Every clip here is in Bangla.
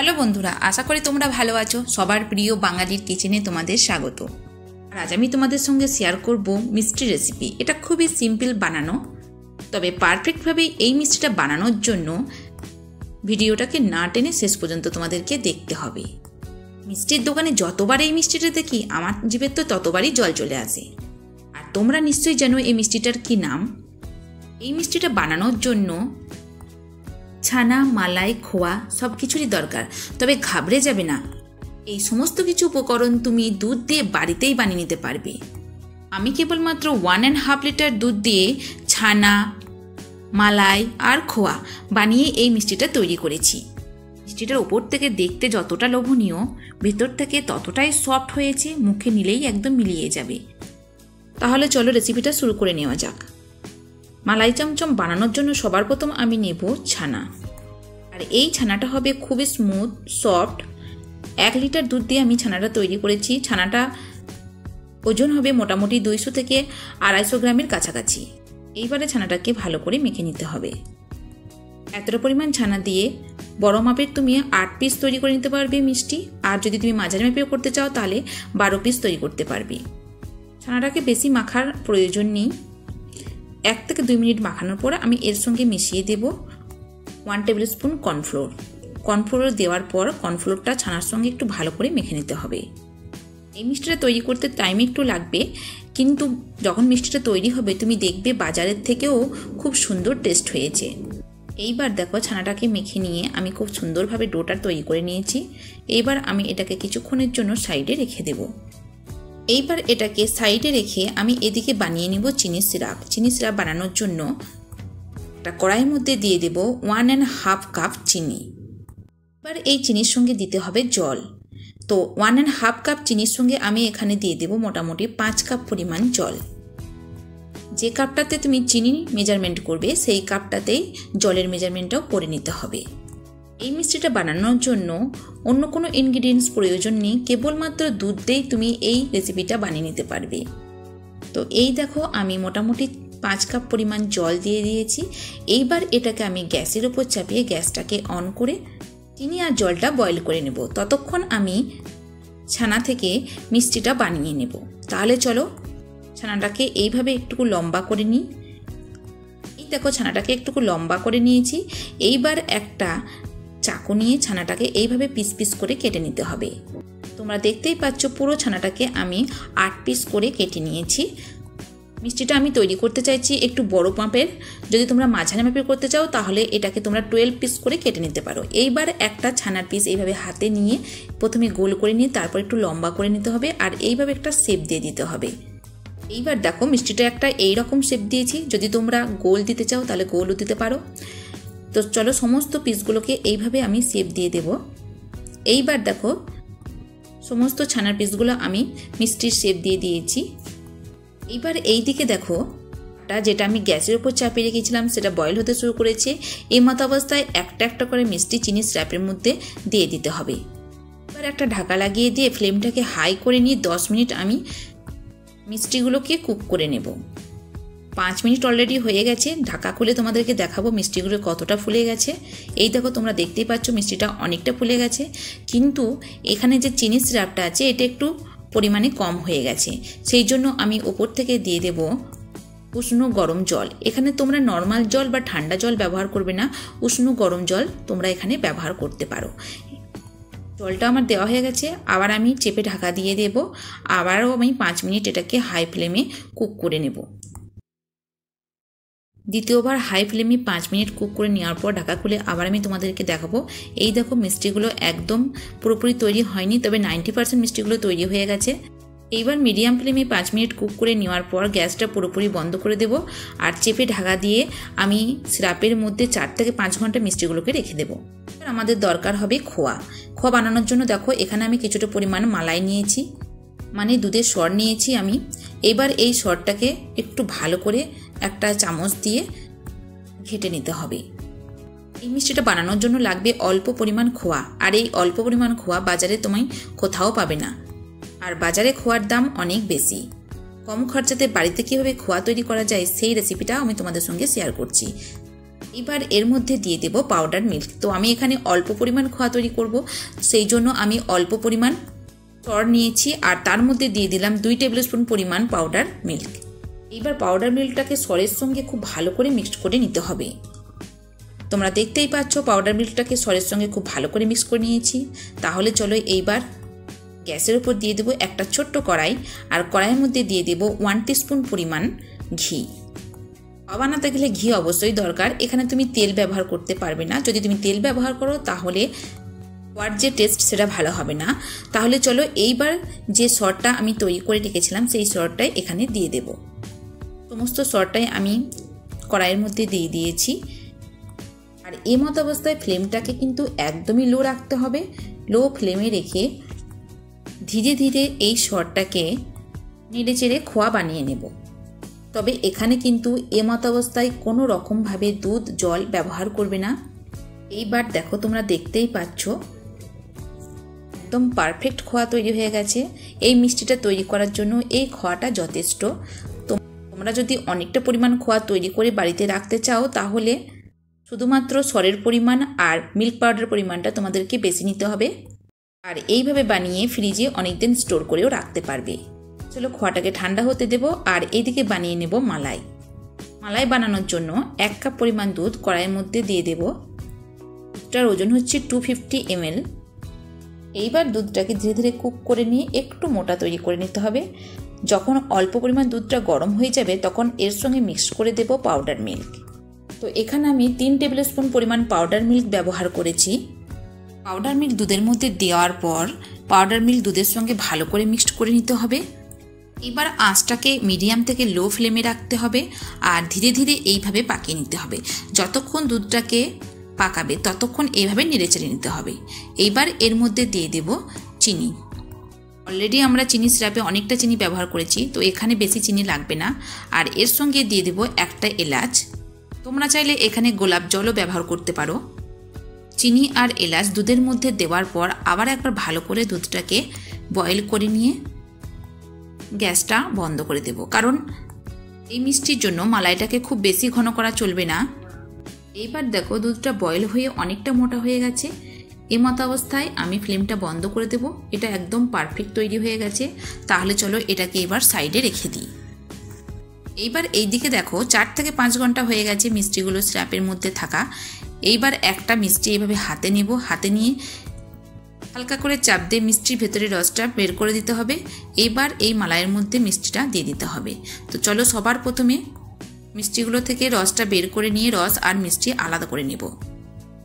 হ্যালো বন্ধুরা, আশা করি তোমরা ভালো আছো। সবার প্রিয় বাঙালির কিচেনে তোমাদের স্বাগত। আর আজ আমি তোমাদের সঙ্গে শেয়ার করব মিষ্টি রেসিপি। এটা খুবই সিম্পল বানানো, তবে পারফেক্টভাবে এই মিষ্টিটা বানানোর জন্য ভিডিওটাকে না টেনে শেষ পর্যন্ত তোমাদেরকে দেখতে হবে। মিষ্টির দোকানে যতবার এই মিষ্টিটা দেখি আমার জিভে তো ততবারই জল চলে আসে। আর তোমরা নিশ্চয়ই জানো এই মিষ্টিটার কি নাম। এই মিষ্টিটা বানানোর জন্য ছানা, মালাই, খোয়া সব কিছুরই দরকার। তবে ঘাবড়ে যাবে না, এই সমস্ত কিছু উপকরণ তুমি দুধ দিয়ে বাড়িতেই বানিয়ে নিতে পারবে। আমি কেবলমাত্র 1.5 লিটার দুধ দিয়ে ছানা, মালাই আর খোয়া বানিয়ে এই মিষ্টিটা তৈরি করেছি। মিষ্টিটার ওপর থেকে দেখতে যতটা লোভনীয়, ভেতর থেকে ততটাই সফট হয়েছে, মুখে নিলেই একদম মিলিয়ে যাবে। তাহলে চলো রেসিপিটা শুরু করে নেওয়া যাক। মালাই চমচম বানানোর জন্য সবার প্রথম আমি নেব ছানা। আর এই ছানাটা হবে খুবই স্মুথ, সফট। 1 লিটার দুধ দিয়ে আমি ছানাটা তৈরি করেছি। ছানাটা ওজন হবে মোটামুটি 200 থেকে 250 গ্রামের কাছাকাছি। এইবারে ছানাটাকে ভালো করে মেখে নিতে হবে। এতটা পরিমাণ ছানা দিয়ে বড় মাপের তুমি 8 পিস তৈরি করে নিতে পারবে মিষ্টি। আর যদি তুমি মাঝারি মাপের করতে চাও তাহলে 12 পিস তৈরি করতে পারবে। ছানাটাকে বেশি মাখার প্রয়োজন নেই। 1 থেকে 2 মিনিট মাখানোর পর আমি এর সঙ্গে মিশিয়ে দেব 1 টেবিল স্পুন কর্নফ্লোর। কর্নফ্লোর দেওয়ার পর কর্নফ্লোরটা ছানার সঙ্গে একটু ভালো করে মেখে নিতে হবে। এই মিষ্টিটা তৈরি করতে টাইম একটু লাগবে, কিন্তু যখন মিষ্টিটা তৈরি হবে তুমি দেখবে বাজারের থেকেও খুব সুন্দর টেস্ট হয়েছে। এইবার দেখো ছানাটাকে মেখে নিয়ে আমি খুব সুন্দরভাবে ডোটা তৈরি করে নিয়েছি। এইবার আমি এটাকে কিছুক্ষণের জন্য সাইডে রেখে দেব। এইবার এটাকে সাইডে রেখে আমি এদিকে বানিয়ে নিব চিনি সিরাপ। চিনি সিরাপ বানানোর জন্য একটা কড়াইয়ের মধ্যে দিয়ে দেব 1.5 কাপ চিনি। এবার এই চিনির সঙ্গে দিতে হবে জল। তো 1.5 কাপ চিনির সঙ্গে আমি এখানে দিয়ে দেব মোটামুটি 5 কাপ পরিমাণ জল। যে কাপটাতে তুমি চিনি মেজারমেন্ট করবে সেই কাপটাতেই জলের মেজারমেন্টটাও করে নিতে হবে। এই মিষ্টিটা বানানোর জন্য অন্য কোনো ইনগ্রিডিয়েন্টস প্রয়োজন নেই, কেবলমাত্র দুধ দিয়েই তুমি এই রেসিপিটা বানিয়ে নিতে পারবে। তো এই দেখো আমি মোটামুটি 5 কাপ পরিমাণ জল দিয়ে দিয়েছি। এইবার এটাকে আমি গ্যাসের উপর চাপিয়ে গ্যাসটাকে অন করে চিনি আর জলটা বয়েল করে নেব। ততক্ষণ আমি ছানা থেকে মিষ্টিটা বানিয়ে নেব। তাহলে চলো ছানাটাকে এইভাবে একটু লম্বা করে নিই। এই দেখো ছানাটাকে একটু লম্বা করে নিয়েছি। এইবার একটা চাকু নিয়ে ছানাটাকে এইভাবে পিস পিস করে কেটে নিতে হবে। তোমরা দেখতেই পাচ্ছ পুরো ছানাটাকে আমি 8 পিস করে কেটে নিয়েছি। মিষ্টিটা আমি তৈরি করতে চাইছি একটু বড় মাপের। যদি তোমরা মাঝারি মাপের করতে চাও তাহলে এটাকে তোমরা 12 পিস করে কেটে নিতে পারো। এইবার একটা ছানার পিস এইভাবে হাতে নিয়ে প্রথমে গোল করে নিয়ে তারপর একটু লম্বা করে নিতে হবে আর এইভাবে একটা শেপ দিয়ে দিতে হবে। এইবার দেখো মিষ্টিটা একটা এইরকম শেপ দিয়েছি। যদি তোমরা গোল দিতে চাও তাহলে গোলও দিতে পারো। তো চলো সমস্ত পিসগুলোকে এইভাবে আমি শেপ দিয়ে দেব। এইবার দেখো সমস্ত ছানার পিসগুলো আমি মিষ্টির শেপ দিয়ে দিয়েছি। এইবার এই দিকে দেখো যেটা আমি গ্যাসের উপর চাপিয়ে রেখেছিলাম সেটা বয়েল হতে শুরু করেছে। এই মতো অবস্থায় একটা একটা করে মিষ্টি চিনি স্র্যাপের মধ্যে দিয়ে দিতে হবে। এবার একটা ঢাকা লাগিয়ে দিয়ে ফ্লেমটাকে হাই করে নিয়ে 10 মিনিট আমি মিষ্টিগুলোকে কুক করে নেব। 5 মিনিট অলরেডি হয়ে গেছে। ঢাকা খুলে তোমাদেরকে দেখাবো মিষ্টিগুলো কতটা ফুলে গেছে। এই দেখো তোমরা দেখতেই পাচ্ছ মিষ্টিটা অনেকটা ফুলে গেছে, কিন্তু এখানে যে চিনি সিরাপটা আছে এটা একটু পরিমাণে কম হয়ে গেছে। সেই জন্য আমি ওপর থেকে দিয়ে দেব উষ্ণ গরম জল। এখানে তোমরা নর্মাল জল বা ঠান্ডা জল ব্যবহার করবে না, উষ্ণ গরম জল তোমরা এখানে ব্যবহার করতে পারো। জলটা আমার দেওয়া হয়ে গেছে। আবার আমি চেপে ঢাকা দিয়ে দেব। আবারও আমি 5 মিনিট এটাকে হাই ফ্লেমে কুক করে নেব। দ্বিতীয়বার হাই ফ্লেমে 5 মিনিট কুক করে নেওয়ার পর ঢাকা খুলে আবার আমি তোমাদেরকে দেখাবো। এই দেখো মিষ্টিগুলো একদম পুরোপুরি তৈরি হয়নি, তবে 90% মিষ্টিগুলো তৈরি হয়ে গেছে। এইবার মিডিয়াম ফ্লেমে 5 মিনিট কুক করে নেওয়ার পর গ্যাসটা পুরোপুরি বন্ধ করে দেব আর চেপে ঢাকা দিয়ে আমি সিরাপের মধ্যে 4 থেকে 5 ঘন্টা মিষ্টিগুলোকে রেখে দেবো। আমাদের দরকার হবে খোয়া। খোয়া বানানোর জন্য দেখো এখানে আমি কিছুটা পরিমাণ মালাই নিয়েছি, মানে দুধের সর নিয়েছি আমি। এবার এই সরটাকে একটু ভালো করে একটা চামচ দিয়ে ঘেটে নিতে হবে। এই মিষ্টিটা বানানোর জন্য লাগবে অল্প পরিমাণ খোয়া। আর এই অল্প পরিমাণ খোয়া বাজারে তুমি কোথাও পাবে না। আর বাজারে খোয়ার দাম অনেক বেশি। কম খরচাতে বাড়িতে কীভাবে খোয়া তৈরি করা যায় সেই রেসিপিটা আমি তোমাদের সঙ্গে শেয়ার করছি। এবার এর মধ্যে দিয়ে দেব পাউডার মিল্ক। তো আমি এখানে অল্প পরিমাণ খোয়া তৈরি করব, সেই জন্য আমি অল্প পরিমাণ সর নিয়েছি আর তার মধ্যে দিয়ে দিলাম 2 টেবিল স্পুন পরিমাণ পাউডার মিল্ক। এবার পাউডার মিল্কটাকে সরের সঙ্গে খুব ভালো করে মিক্সড করে নিতে হবে। তোমরা দেখতেই পাচ্ছ পাউডার মিল্কটাকে সরের সঙ্গে খুব ভালো করে মিক্স করে নিয়েছি। তাহলে চলো এইবার গ্যাসের উপর দিয়ে দেবো একটা ছোট্ট কড়াই, আর কড়াইয়ের মধ্যে দিয়ে দেবো 1 টিস্পুন পরিমাণ ঘি। বানাতে গেলে ঘি অবশ্যই দরকার, এখানে তুমি তেল ব্যবহার করতে পারবে না। যদি তুমি তেল ব্যবহার করো তাহলে ওয়ার যে টেস্ট সেটা ভালো হবে না। তাহলে চলো এইবার যে সরটা আমি তৈরি করে রেখেছিলাম সেই সরটাই এখানে দিয়ে দেব। সমস্ত সরটাই আমি কড়াইয়ের মধ্যে দিয়ে দিয়েছি। আর এই মতো অবস্থায় ফ্লেমটাকে কিন্তু একদমই লো রাখতে হবে। লো ফ্লেমে রেখে ধীরে ধীরে এই সরটাকে নেড়ে চেড়ে খোয়া বানিয়ে নেব। তবে এখানে কিন্তু এ মতো অবস্থায় কোনো রকমভাবে দুধ জল ব্যবহার করবে না। এইবার দেখো তোমরা দেখতেই পাচ্ছ একদম পারফেক্ট খোয়া তৈরি হয়ে গেছে। এই মিষ্টিটা তৈরি করার জন্য এই খোয়াটা যথেষ্ট। তোমরা যদি অনেকটা পরিমাণ খোয়া তৈরি করে বাড়িতে রাখতে চাও তাহলে শুধুমাত্র সরের পরিমাণ আর মিল্ক পাউডার পরিমাণটা তোমাদেরকে বেশি নিতে হবে। আর এইভাবে বানিয়ে ফ্রিজে অনেক দিন স্টোর করেও রাখতে পারবে। চলো খোয়াটাকে ঠান্ডা হতে দেব। আর এইদিকে বানিয়ে নেব মালাই। মালাই বানানোর জন্য 1 কাপ পরিমাণ দুধ কড়াইয়ের মধ্যে দিয়ে দেব। দুধটার ওজন হচ্ছে 250 ml। এইবার দুধটাকে ধীরে ধীরে কুক করে নিয়ে একটু মোটা তৈরি করে নিতে হবে। যখন অল্প পরিমাণ দুধটা গরম হয়ে যাবে তখন এর সঙ্গে মিক্স করে দেব পাউডার মিল্ক। তো এখানে আমি 3 টেবিল স্পুন পরিমাণ পাউডার মিল্ক ব্যবহার করেছি। পাউডার মিল্ক দুধের মধ্যে দেওয়ার পর পাউডার মিল্ক দুধের সঙ্গে ভালো করে মিক্সড করে নিতে হবে। এবার আঁচটাকে মিডিয়াম থেকে লো ফ্লেমে রাখতে হবে আর ধীরে ধীরে এইভাবে পাকিয়ে নিতে হবে। যতক্ষণ দুধটাকে পাকাবে ততক্ষণ এইভাবে নেড়েচেড়ে নিতে হবে। এইবার এর মধ্যে দিয়ে দেব চিনি। অলরেডি আমরা চিনি সিরাপে অনেকটা চিনি ব্যবহার করেছি, তো এখানে বেশি চিনি লাগবে না। আর এর সঙ্গে দিয়ে দেব একটা এলাচ। তোমরা চাইলে এখানে গোলাপ জলও ব্যবহার করতে পারো। চিনি আর এলাচ দুধের মধ্যে দেওয়ার পর আবার একবার ভালো করে দুধটাকে বয়েল করে নিয়ে গ্যাসটা বন্ধ করে দেব, কারণ এই মিষ্টির জন্য মালাইটাকে খুব বেশি ঘন করা চলবে না। এইবার দেখো দুধটা বয়েল হয়ে অনেকটা মোটা হয়ে গেছে। এই মতো অবস্থায় আমি ফ্লেমটা বন্ধ করে দেব। এটা একদম পারফেক্ট তৈরি হয়ে গেছে। তাহলে চলো এটাকে এবার সাইডে রেখে দিই। এইবার এইদিকে দেখো 4 থেকে 5 ঘন্টা হয়ে গেছে মিষ্টিগুলো সিরাপের মধ্যে থাকা। এইবার একটা মিষ্টি এইভাবে হাতে নেব। হাতে নিয়ে হালকা করে চাপ দিয়ে মিষ্টির ভেতরে রসটা বের করে দিতে হবে। এইবার এই মালাইয়ের মধ্যে মিষ্টিটা দিয়ে দিতে হবে। তো চলো সবার প্রথমে মিষ্টিগুলো থেকে রসটা বের করে নিয়ে রস আর মিষ্টি আলাদা করে নেব।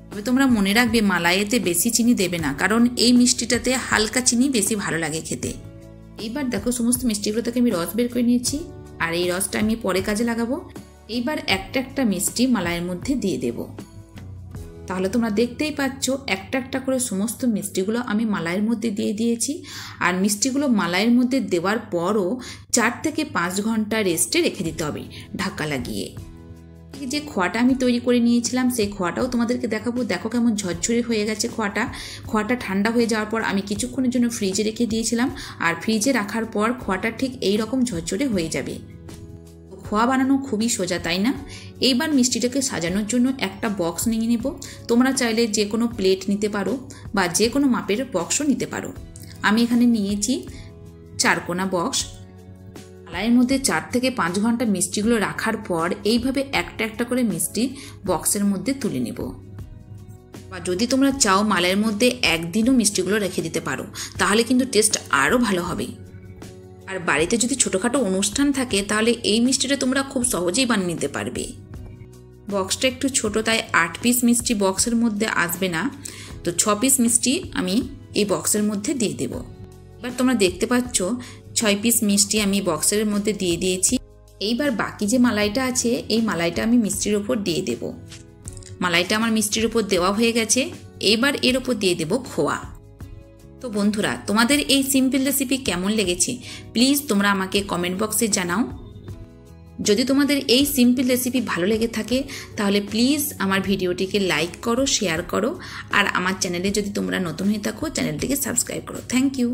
তবে তোমরা মনে রাখবে মালাইতে বেশি চিনি দেবে না, কারণ এই মিষ্টিটাতে হালকা চিনি বেশি ভালো লাগে খেতে। এইবার দেখো সমস্ত মিষ্টিগুলো থেকে আমি রস বের করে নিয়েছি আর এই রসটা আমি পরে কাজে লাগাবো। এইবার একটা একটা মিষ্টি মালাইয়ের মধ্যে দিয়ে দেব। তাহলে তোমরা দেখতেই পাচ্ছ একটা একটা করে সমস্ত মিষ্টিগুলো আমি মালাইয়ের মধ্যে দিয়ে দিয়েছি। আর মিষ্টিগুলো মালাইয়ের মধ্যে দেওয়ার পরও 4 থেকে 5 ঘন্টা রেস্টে রেখে দিতে হবে ঢাকা লাগিয়ে। যে খোয়াটা আমি তৈরি করে নিয়েছিলাম সেই খোয়াটাও তোমাদেরকে দেখাবো। দেখো কেমন ঝরঝরে হয়ে গেছে খোয়াটা ঠান্ডা হয়ে যাওয়ার পর আমি কিছুক্ষণের জন্য ফ্রিজে রেখে দিয়েছিলাম। আর ফ্রিজে রাখার পর খোয়াটা ঠিক এই রকম ঝরঝরে হয়ে যাবে। খোয়া বানানো খুবই সোজা, তাই না? এইবার মিষ্টিটাকে সাজানোর জন্য একটা বক্স নিয়ে নেব। তোমরা চাইলে যে কোনো প্লেট নিতে পারো বা যে কোনো মাপের বক্সও নিতে পারো। আমি এখানে নিয়েছি 4 কোনা বক্স। মালাইয়ের মধ্যে 4 থেকে 5 ঘন্টা মিষ্টিগুলো রাখার পর এইভাবে একটা একটা করে মিষ্টি বক্সের মধ্যে তুলে নেব। বা যদি তোমরা চাও মালাইয়ের মধ্যে একদিনও মিষ্টিগুলো রেখে দিতে পারো, তাহলে কিন্তু টেস্ট আরও ভালো হবে। আর বাড়িতে যদি ছোটোখাটো অনুষ্ঠান থাকে তাহলে এই মিষ্টিটা তোমরা খুব সহজেই বানিয়ে নিতে পারবে। বক্সটা একটু ছোট, তাই 8 পিস মিষ্টি বক্সের মধ্যে আসবে না। তো 6 পিস মিষ্টি আমি এই বক্সের মধ্যে দিয়ে দেব। এবার তোমরা দেখতে পাচ্ছ 6 পিস মিষ্টি আমি বক্সের মধ্যে দিয়ে দিয়েছি। এইবার বাকি যে মালাইটা আছে এই মালাইটা আমি মিষ্টির ওপর দিয়ে দেব। মালাইটা আমার মিষ্টির ওপর দেওয়া হয়ে গেছে। এইবার এর ওপর দিয়ে দেব খোয়া। তো বন্ধুরা, তোমাদের এই সিম্পল রেসিপি কেমন লেগেছে প্লিজ তোমরা আমাকে কমেন্ট বক্সে জানাও। যদি তোমাদের এই সিম্পল রেসিপি ভালো লেগে থাকে তাহলে প্লিজ আমার ভিডিওটিকে লাইক করো, শেয়ার করো। আর আমার চ্যানেলে যদি তোমরা নতুন হয়ে থাকো চ্যানেলটিকে সাবস্ক্রাইব করো। Thank you.